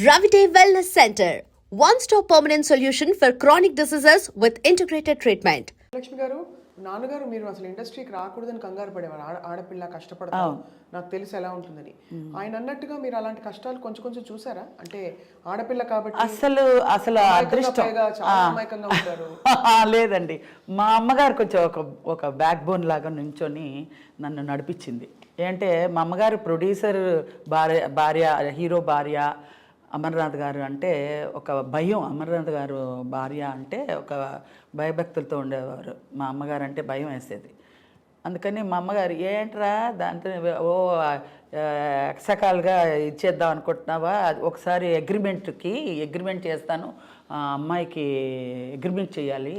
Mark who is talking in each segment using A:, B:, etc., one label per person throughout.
A: Ravite Wellness Center, one-stop permanent solution for chronic diseases with integrated treatment.
B: Lakshmi గారు, నాన్నగారు మీరు అసలు ఇండస్ట్రీకి రాకూడదని కంగారు పడేవారు. ఆడపిల్ల కష్టపడతారు, నాకు తెలిసి ఎలా ఉంటుందని. ఆయన అన్నట్టుగా మీరు అలాంటి కష్టాలు కొంచెం కొంచెం చూసారా? అంటే ఆడపిల్ల కాబట్టి
C: అసలు అదృష్టం
B: చాలా అమాయకంగా ఉంటారు.
C: లేదండి, మా అమ్మగారు కొంచెం ఒక బ్యాక్ బోన్ లాగా నుంచొని నన్ను నడిపించింది. ఏంటంటే మా అమ్మగారు ప్రొడ్యూసర్ భార్య హీరో భార్య అమర్నాథ్ గారు అంటే ఒక భయం. అమర్నాథ్ గారు భార్య అంటే ఒక భయభక్తులతో ఉండేవారు. మా అమ్మగారు అంటే భయం వేసేది. అందుకని మా అమ్మగారు ఏంట్రా దాంతో ఎక్సకాలుగా ఇచ్చేద్దాం అనుకుంటున్నావా, ఒకసారి అగ్రిమెంట్ చేస్తాను, అమ్మాయికి అగ్రిమెంట్ చేయాలి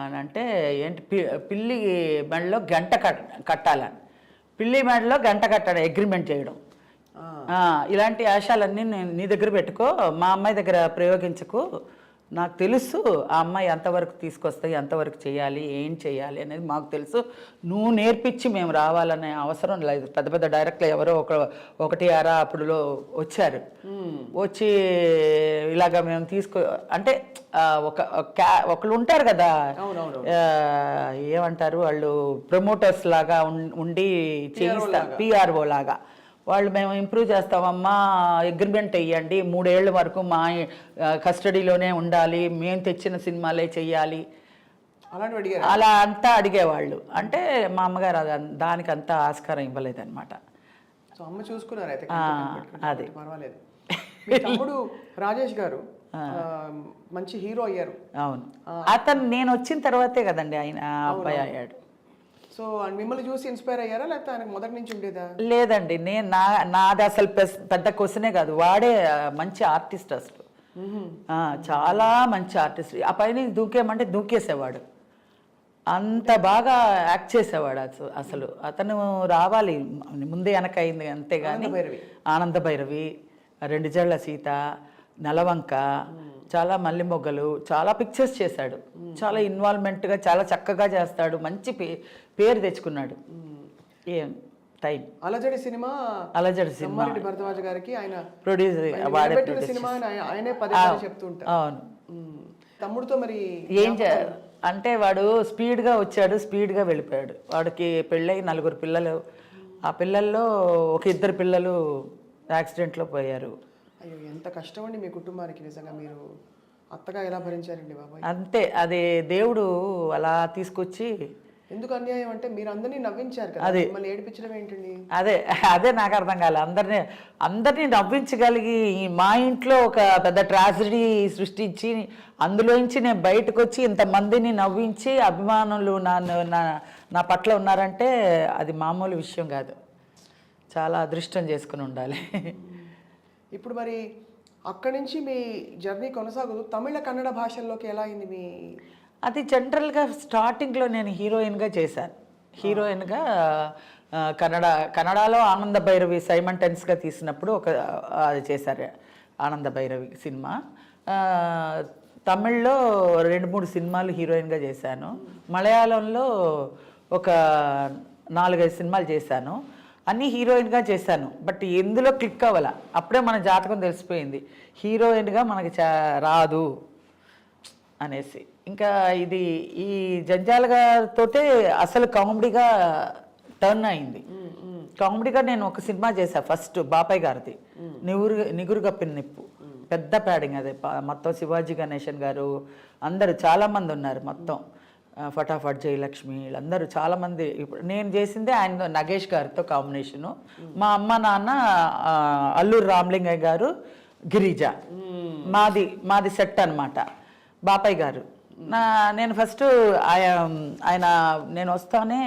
C: అని అంటే, ఏంటి పిల్లి మెడలో గంట కట్టాలని, పిల్లి మెడలో గంట కట్టాలి అగ్రిమెంట్ చేయడం. ఇలాంటి ఆశాలన్నీ నేను నీ దగ్గర పెట్టుకో, మా అమ్మాయి దగ్గర ప్రయోగించకు, నాకు తెలుసు ఆ అమ్మాయి ఎంతవరకు తీసుకొస్తాయి, ఎంతవరకు చేయాలి, ఏం చేయాలి అనేది మాకు తెలుసు, నువ్వు నేర్పించి మేము రావాలనే అవసరం లేదు. పెద్ద పెద్ద డైరెక్టర్లు ఎవరో ఒకటి అరా అప్పుడులో వచ్చారు, వచ్చి ఇలాగ మేము అంటే ఒకళ్ళు ఉంటారు కదా, ఏమంటారు వాళ్ళు, ప్రమోటర్స్ లాగా ఉండి చేయిస్తారు, పిఆర్ఓ లాగా. వాళ్ళు మేము ఇంప్రూవ్ చేస్తామమ్మా, అగ్రిమెంట్ వేయండి, 3 ఏళ్ళ వరకు మా కస్టడీలోనే ఉండాలి, మేము తెచ్చిన సినిమాలే చెయ్యాలి, అలా అంతా అడిగేవాళ్ళు. అంటే మా అమ్మగారు దానికి అంతా ఆస్కారం ఇవ్వలేదన్నమాట.
B: అది పర్వాలేదు. తమ్ముడు రాజేష్ గారు మంచి హీరో అయ్యారు.
C: అవును, అతను నేను వచ్చిన తర్వాతే కదండి ఆయన అబ్బాయి అయ్యాడు.
B: సో మిమ్మల్ని చూసి ఇన్స్పైర్ అయ్యారా, లేకపోతే ఆయనకు మొదటి నుంచి ఉండేదా?
C: లేదండి, నాది అసలు పెద్ద క్వశ్చనే కాదు, వాడే మంచి ఆర్టిస్ట్ అసలు, చాలా మంచి ఆర్టిస్ట్. ఆ పైన దూకేమంటే దూకేసేవాడు, అంత బాగా యాక్ట్ చేసేవాడు. అసలు అతను రావాలి, ముందే వెనక అయింది అంతేగాని. ఆనంద భైరవి, 2 జళ్ల సీత, నెలవంక, చాలా మల్లె మొగ్గలు, చాలా పిక్చర్స్ చేశాడు. చాలా ఇన్వాల్వ్మెంట్గా చాలా చక్కగా చేస్తాడు, మంచి పేరు తెచ్చుకున్నాడు. ఏం టైం
B: అలజడి సినిమా భరద్వాజ్ గారికి ఆయన
C: ప్రొడ్యూసర్
B: సినిమా ఆయనే పదే చెప్తుంటారు.
C: అవును.
B: తమ్ముడితో మరి
C: ఏం అంటే వాడు స్పీడ్గా వచ్చాడు, స్పీడ్గా వెళ్ళిపోయాడు. వాడికి పెళ్ళై 4 పిల్లలు, ఆ పిల్లల్లో ఒక 2 పిల్లలు యాక్సిడెంట్లో పోయారు.
B: అయ్యో, ఎంత కష్టం అండి మీ కుటుంబానికి. నిజంగా మీరు అత్తగా ఎలా భరించారండి బాబాయ్?
C: అంతే, అది దేవుడు అలా తీసుకొచ్చి.
B: ఎందుకు అన్యాయం అంటే మీరు అందరినీ నవ్వించారు కదా, మిమ్మల్ని ఏడిపించడం ఏంటండి?
C: అదే నాకు అర్థం కాలే. అందరినీ నవ్వించగలిగి మా ఇంట్లో ఒక పెద్ద ట్రాజడీ సృష్టించి అందులోంచి నేను బయటకు వచ్చి ఇంతమందిని నవ్వించి అభిమానులు నా పట్ల ఉన్నారంటే అది మామూలు విషయం కాదు. చాలా అదృష్టం చేసుకుని ఉండాలి.
B: ఇప్పుడు మరి అక్కడి నుంచి మీ జర్నీ కొనసాగుతూ తమిళ కన్నడ భాషల్లోకి ఎలా అయింది మీ?
C: అది జనరల్గా స్టార్టింగ్లో నేను హీరోయిన్గా చేశాను. హీరోయిన్గా కన్నడలో ఆనంద భైరవి సైమంటెన్స్గా తీసినప్పుడు అది చేశారు, ఆనంద భైరవి సినిమా. తమిళ్లో 2-3 సినిమాలు హీరోయిన్గా చేశాను. మలయాళంలో ఒక 4-5 సినిమాలు చేశాను. అన్నీ హీరోయిన్గా చేశాను. బట్ ఎందులో క్లిక్ అవ్వాల, అప్పుడే మన జాతకం తెలిసిపోయింది, హీరోయిన్గా మనకి రాదు అనేసి. ఇంకా ఈ జంజాలతోటే అసలు కామెడీగా టర్న్ అయింది. కామెడీగా నేను ఒక సినిమా చేశాను ఫస్ట్, బాపయ్య గారిది, నిగురు కప్పిన నిప్పు. పెద్ద ప్యాడింగ్ అది మొత్తం. శివాజీ గణేశన్ గారు అందరూ చాలామంది ఉన్నారు మొత్తం. ఫటాఫట్, జయలక్ష్మి, వీళ్ళందరూ చాలామంది. ఇప్పుడు నేను చేసిందే ఆయన నగేష్ గారితో కాంబినేషను. మా అమ్మ నాన్న అల్లూరు రామలింగయ్య గారు, గిరిజ, మాది సెట్ అనమాట. బాపయ్య గారు నేను ఫస్ట్ ఆయన నేను వస్తానే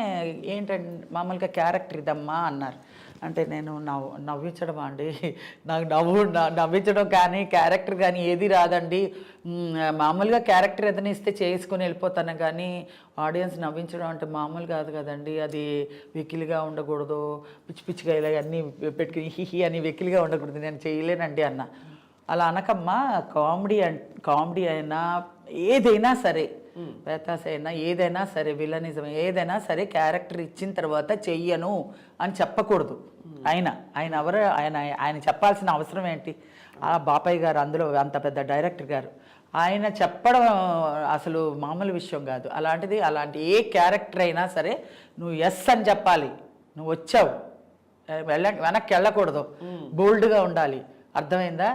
C: ఏంటంటే మామూలుగా క్యారెక్టర్ ఇదమ్మా అన్నారు. అంటే నేను నవ్వించడం అండి, నాకు నవ్వించడం కానీ క్యారెక్టర్ కానీ ఏది రాదండి. మామూలుగా క్యారెక్టర్ ఏదైనా ఇస్తే చేసుకుని వెళ్ళిపోతాను, కానీ ఆడియన్స్ నవ్వించడం అంటే మామూలు కాదు కదండి, అది వెకిలిగా ఉండకూడదు, పిచ్చి పిచ్చిగా ఇలా అన్నీ పెట్టుకుని హిహి అని వెకిలిగా ఉండకూడదు, నేను చేయలేనండి అన్న. అలా అనకమ్మా, కామెడీ అయినా ఏదైనా సరే, వేతాస్ అయినా ఏదైనా సరే, విలనిజం ఏదైనా సరే, క్యారెక్టర్ ఇచ్చిన తర్వాత చెయ్యను అని చెప్పకూడదు. ఆయన చెప్పాల్సిన అవసరం ఏంటి? ఆ బాపయ్య గారు అందులో అంత పెద్ద డైరెక్టర్ గారు, ఆయన చెప్పడం అసలు మామూలు విషయం కాదు. అలాంటిది అలాంటి ఏ క్యారెక్టర్ అయినా సరే నువ్వు ఎస్ అని చెప్పాలి, నువ్వు వచ్చావు వెనక్కి వెళ్ళకూడదు, బోల్డ్గా ఉండాలి, అర్థమైందా,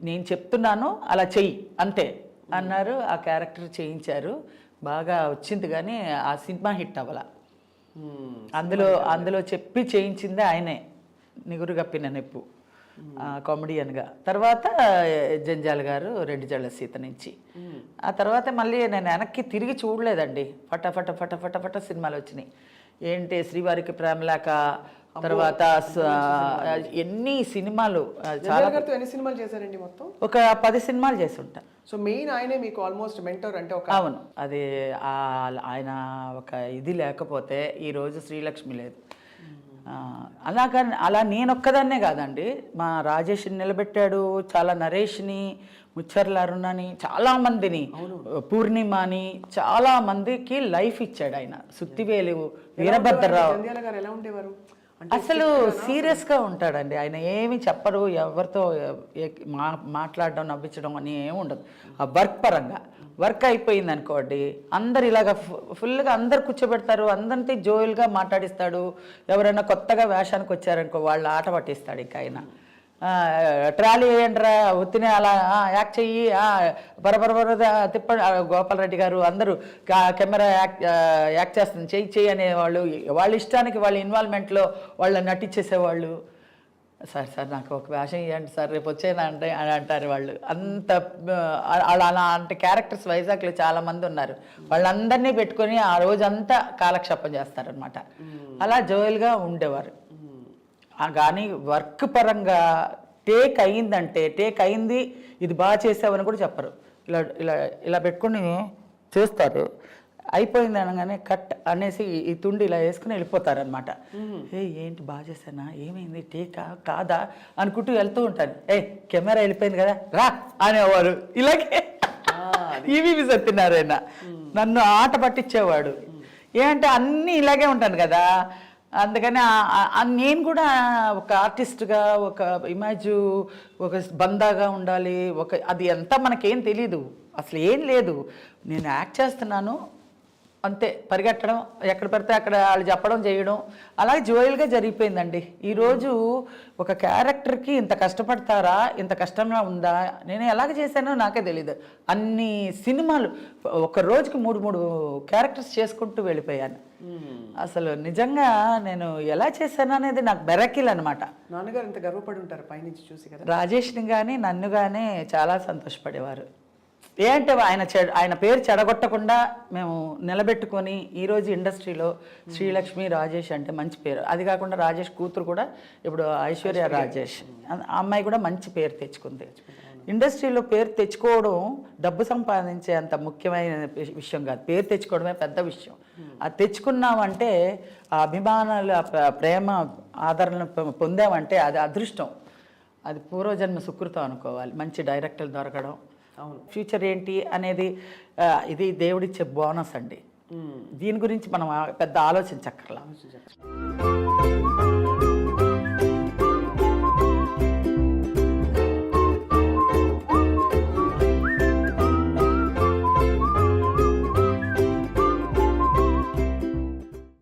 C: నేను చెప్తున్నాను అలా చెయ్యి అంతే అన్నారు. ఆ క్యారెక్టర్ చేయించారు, బాగా వచ్చింది. కానీ ఆ సినిమా హిట్ అవ్వాల. అందులో చెప్పి చేయించిందే ఆయనే, నిగురు కప్పిన నెప్పు కామెడియన్గా. తర్వాత జంజాల గారు రెండు జళ్ళ సీత నుంచి. ఆ తర్వాత మళ్ళీ నేను వెనక్కి తిరిగి చూడలేదండి. ఫట సినిమాలు వచ్చినాయి. ఏంటి శ్రీవారికి ప్రేమలేక, తర్వాత ఎన్ని సినిమాలు,
B: చాలా ఎన్ని సినిమాలు చేశారండి మొత్తం?
C: ఒక 10 సినిమాలు చేసి ఉంటా.
B: సో మెయిన్ ఆయనే మీకు ఆల్మోస్ట్ మెంటర్ అంటే ఒక.
C: అవును, అది ఆయన ఒక ఇది లేకపోతే ఈరోజు శ్రీలక్ష్మి లేదు. అలా నేనొక్కదాన్నే కాదండి, మా రాజేష్ని నిలబెట్టాడు, చాలా నరేష్ని, ముచ్చర్ల అరుణని, చాలామందిని, పూర్ణిమని, చాలా మందికి లైఫ్ ఇచ్చాడు ఆయన. సుత్తివేలు వీరభద్రరావు
B: గారు ఎలా ఉండేవారు?
C: అసలు సీరియస్గా ఉంటాడండి ఆయన, ఏమి చెప్పరు, ఎవరితో మాట్లాడడం నవ్వించడం అని ఏమి ఉండదు. ఆ వర్క్ పరంగా వర్క్ అయిపోయింది అనుకోండి, అందరు ఇలాగ ఫుల్గా అందరు కూర్చోబెడతారు, అందరితో జోయిల్గా మాట్లాడిస్తాడు. ఎవరైనా కొత్తగా వేషానికి వచ్చారనుకో వాళ్ళ ఆట పట్టిస్తాడు. ఇంకా ఆయన ట్రాలీ వేయండిరా, ఉత్తినే అలా యాక్ట్ చెయ్యి, బరబర తిప్పండి, గోపాలరెడ్డి గారు అందరూ కెమెరా యాక్ట్ చేస్తుంది, చెయ్యి అనేవాళ్ళు. వాళ్ళ ఇష్టానికి వాళ్ళ ఇన్వాల్వ్మెంట్లో వాళ్ళని నటించేసేవాళ్ళు. సార్ నాకు ఒక వేషం ఇవ్వండి సార్, రేపు వచ్చేనా అంటే అని అంటారు వాళ్ళు. అంత అలాంటి క్యారెక్టర్స్ వైజాగ్లో చాలామంది ఉన్నారు. వాళ్ళందరినీ పెట్టుకొని ఆ రోజంతా కాలక్షేపం చేస్తారనమాట. అలా జోయల్గా ఉండేవారు. కానీ వర్క్ పరంగా టేక్ అయింది, ఇది బాగా చేసావని కూడా చెప్పరు. ఇలా పెట్టుకుని చేస్తారు. అయిపోయింది అనగానే కట్ అనేసి ఈ తుండి ఇలా వేసుకుని వెళ్ళిపోతారనమాట. ఏంటి బాగా చేశానా, ఏమైంది, టేకా కాదా అనుకుంటూ వెళ్తూ ఉంటాను. కెమెరా వెళ్ళిపోయింది కదా రా అనేవారు. ఇలాగే ఈవీవి సత్యనారాయణ నన్ను ఆట పట్టించేవాడు. ఏంటంటే అన్నీ ఇలాగే ఉంటాను కదా, అందుకని నేను కూడా ఒక ఆర్టిస్ట్గా ఒక ఇమేజ్, ఒక బందాగా ఉండాలి. అది అంతా మనకేం తెలీదు, అసలు ఏం లేదు. నేను యాక్ట్ చేస్తున్నాను అంతే, పరిగెట్టడం, ఎక్కడ పడితే అక్కడ వాళ్ళు చెప్పడం చేయడం, అలాగే జోయల్గా జరిగిపోయిందండి. ఈరోజు ఒక క్యారెక్టర్కి ఇంత కష్టపడతారా, ఇంత కష్టంగా ఉందా, నేను ఎలాగ చేశానో నాకే తెలీదు. అన్ని సినిమాలు ఒక రోజుకి 3 క్యారెక్టర్స్ చేసుకుంటూ వెళ్ళిపోయాను. అసలు నిజంగా నేను ఎలా చేశాను అనేది నాకు బెరకిల్ అనమాట.
B: నాన్నగారు ఇంత గర్వపడి ఉంటారు పైనుంచి చూసి కదా.
C: రాజేష్ని కానీ నన్ను కానీ చాలా సంతోషపడేవారు. ఏంటంటే ఆయన పేరు చెడగొట్టకుండా మేము నిలబెట్టుకొని ఈరోజు ఇండస్ట్రీలో శ్రీలక్ష్మి రాజేష్ అంటే మంచి పేరు. అది కాకుండా రాజేష్ కూతురు కూడా ఇప్పుడు ఐశ్వర్య రాజేష్, ఆ అమ్మాయి కూడా మంచి పేరు తెచ్చుకుంది. ఇండస్ట్రీలో పేరు తెచ్చుకోవడం డబ్బు సంపాదించే అంత ముఖ్యమైన విషయం కాదు, పేరు తెచ్చుకోవడమే పెద్ద విషయం. అది తెచ్చుకున్నామంటే ఆ అభిమానాలు, ప్రేమ, ఆదరణ పొందామంటే అది అదృష్టం, అది పూర్వజన్మ సుకృతం అనుకోవాలి. మంచి డైరెక్టర్లు దొరకడం, అవును, ఫ్యూచర్ ఏంటి అనేది ఇది దేవుడిచ్చే బోనస్ అండి. దీని గురించి మనం పెద్ద ఆలోచించక్కర్లా.